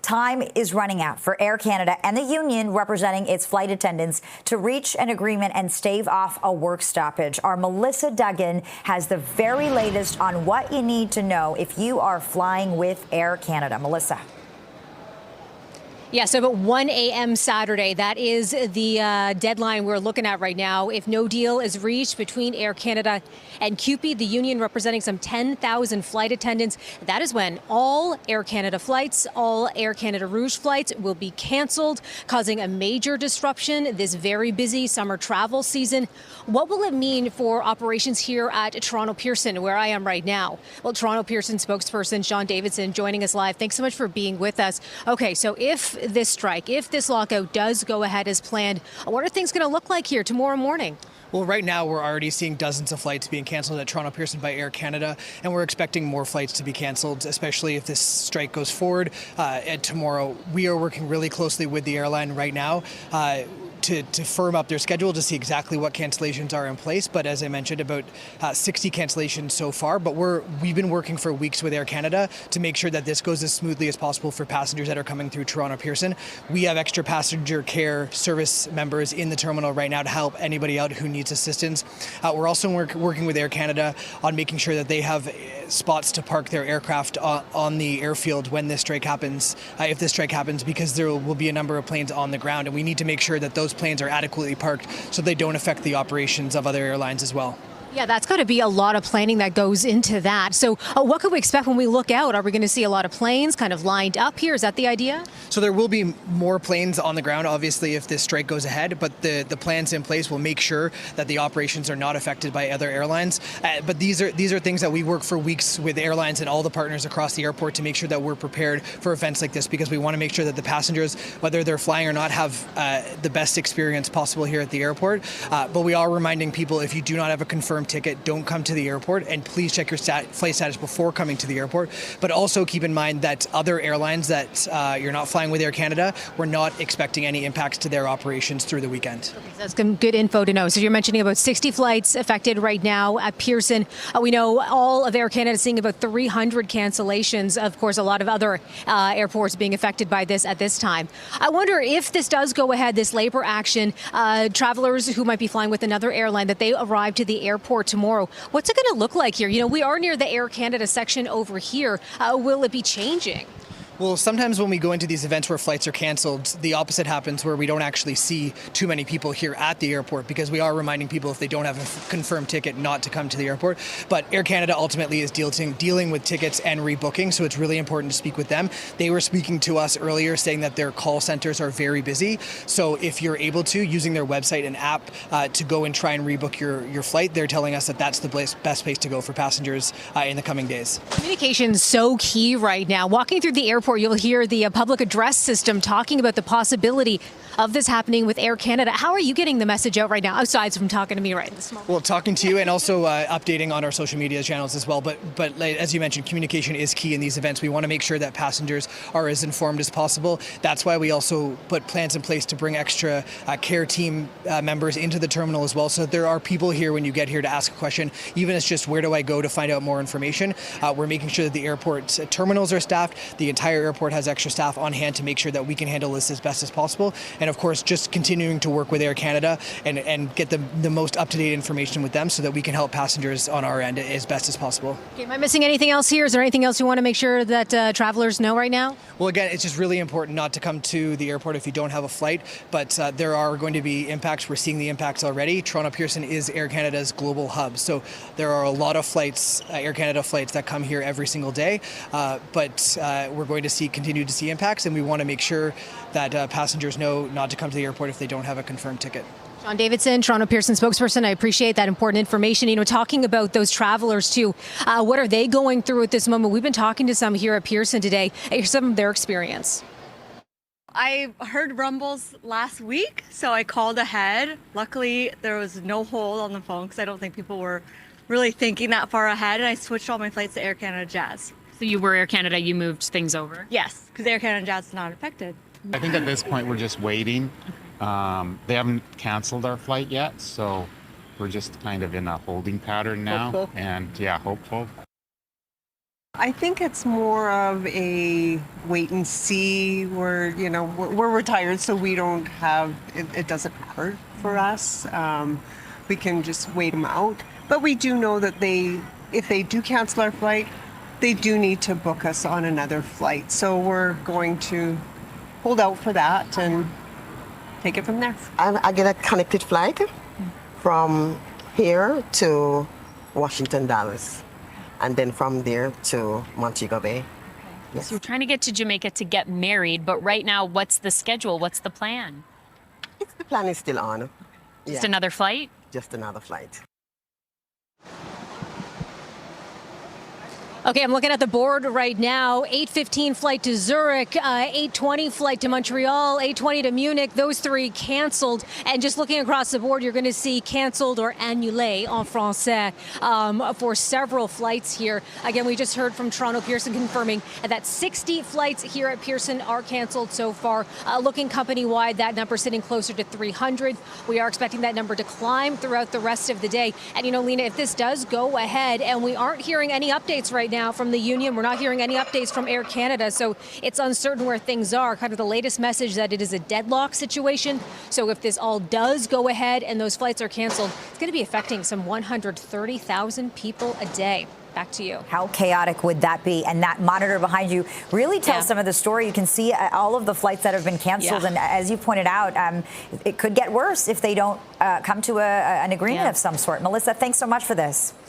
time is running out for Air Canada and the union representing its flight attendants to reach an agreement and stave off a work stoppage. Our Melissa Duggan has the very latest on what you need to know if you are flying with Air Canada. Melissa. Yeah, so about 1 a.m. Saturday, that is the deadline we're looking at right now. If no deal is reached between Air Canada and CUPE, the union representing some 10,000 flight attendants, that is when all Air Canada flights, all Air Canada Rouge flights will be canceled, causing a major disruption this very busy summer travel season. What will it mean for operations here at Toronto Pearson, where I am right now? Well, Toronto Pearson spokesperson Sean Davidson joining us live. Thanks so much for being with us. Okay, so if this strike, if this lockout does go ahead as planned, what are things going to look like here tomorrow morning? Well, right now we're already seeing dozens of flights being canceled at Toronto Pearson by Air Canada, and we're expecting more flights to be canceled, especially if this strike goes forward tomorrow. We are working really closely with the airline right now to firm up their schedule to see exactly what cancellations are in place. But as I mentioned, about 60 cancellations so far. But we've been working for weeks with Air Canada to make sure that this goes as smoothly as possible for passengers that are coming through Toronto Pearson. We have extra passenger care service members in the terminal right now to help anybody out who needs assistance. We're also working with Air Canada on making sure that they have spots to park their aircraft on the airfield when this strike happens, if this strike happens, because there will be a number of planes on the ground, and we need to make sure that those planes are adequately parked so they don't affect the operations of other airlines as well. Yeah, that's got to be a lot of planning that goes into that. So what could we expect when we look out? Are we going to see a lot of planes kind of lined up here? Is that the idea? So there will be more planes on the ground, obviously, if this strike goes ahead, but the plans in place will make sure that the operations are not affected by other airlines. But these are things that we work for weeks with airlines and all the partners across the airport to make sure that we're prepared for events like this, because we want to make sure that the passengers, whether they're flying or not, have the best experience possible here at the airport. But we are reminding people, if you do not have a confirmed ticket, don't come to the airport, and please check your flight status before coming to the airport. But also keep in mind that other airlines that you're not flying with Air Canada, we're not expecting any impacts to their operations through the weekend. Okay, so that's good info to know. So you're mentioning about 60 flights affected right now at Pearson. We know all of Air Canada seeing about 300 cancellations. Of course, a lot of other airports being affected by this at this time. I wonder if this does go ahead, this labor action, travelers who might be flying with another airline, that they arrive to the airport tomorrow. What's it going to look like here? You know, we are near the Air Canada section over here. Will it be changing? Well, sometimes when we go into these events where flights are canceled, the opposite happens, where we don't actually see too many people here at the airport, because we are reminding people, if they don't have a confirmed ticket, not to come to the airport. But Air Canada ultimately is dealing with tickets and rebooking, so it's really important to speak with them. They were speaking to us earlier saying that their call centers are very busy. So if you're able to, using their website and app to go and try and rebook your flight, they're telling us that that's the best place to go for passengers in the coming days. Communication's so key right now. Walking through the airport, you'll hear the public address system talking about the possibility of this happening with Air Canada. How are you getting the message out right now, aside from talking to me right this moment? Well, talking to you and also updating on our social media channels as well. But as you mentioned, communication is key in these events. We want to make sure that passengers are as informed as possible. That's why we also put plans in place to bring extra care team members into the terminal as well. So there are people here when you get here to ask a question, even if it's just where do I go to find out more information. We're making sure that the airport terminals are staffed. The entire airport has extra staff on hand to make sure that we can handle this as best as possible. And of course, just continuing to work with Air Canada and get the most up-to-date information with them so that we can help passengers on our end as best as possible. Okay, am I missing anything else here? Is there anything else you want to make sure that travelers know right now? Well, again, it's just really important not to come to the airport if you don't have a flight, but there are going to be impacts. We're seeing the impacts already. Toronto Pearson is Air Canada's global hub, so there are a lot of flights, Air Canada flights, that come here every single day, but we're going to continue to see impacts, and we want to make sure that passengers know not to come to the airport if they don't have a confirmed ticket. Sean Davidson, Toronto Pearson spokesperson, I appreciate that important information. You know, talking about those travelers too, what are they going through at this moment? We've been talking to some here at Pearson today. Here's some of their experience. I heard rumbles last week, so I called ahead. Luckily, there was no hold on the phone because I don't think people were really thinking that far ahead, and I switched all my flights to Air Canada Jazz. So you were Air Canada, you moved things over? Yes, because Air Canada Jazz is not affected. I think at this point we're just waiting. They haven't canceled our flight yet, so we're just kind of in a holding pattern now. Hopeful. And yeah, hopeful. I think it's more of a wait and see. We're retired, so we don't have, it doesn't hurt for us. We can just wait them out. But we do know that if they do cancel our flight, they do need to book us on another flight. So we're going to hold out for that and take it from there. I get a connected flight from here to Washington, Dallas, and then from there to Montego Bay. Yes. So you're trying to get to Jamaica to get married, but right now, what's the schedule? What's the plan? The plan is still on. Just Yeah, another flight? just another flight. Okay, I'm looking at the board right now. 8:15 flight to Zurich, 8:20 flight to Montreal, 8:20 to Munich. Those three canceled. And just looking across the board, you're going to see canceled or annulé en français for several flights here. Again, we just heard from Toronto Pearson confirming that 60 flights here at Pearson are canceled so far. Looking company-wide, that number sitting closer to 300. We are expecting that number to climb throughout the rest of the day. And, Lena, if this does go ahead, and we aren't hearing any updates right now from the union, we're not hearing any updates from Air Canada, so it's uncertain where things are. Kind of the latest message that it is a deadlock situation. So if this all does go ahead and those flights are canceled, it's going to be affecting some 130,000 people a day. Back to you. How chaotic would that be? And that monitor behind you really tells some of the story. You can see all of the flights that have been canceled. And as you pointed out, it could get worse if they don't come to an agreement of some sort. Melissa, thanks so much for this.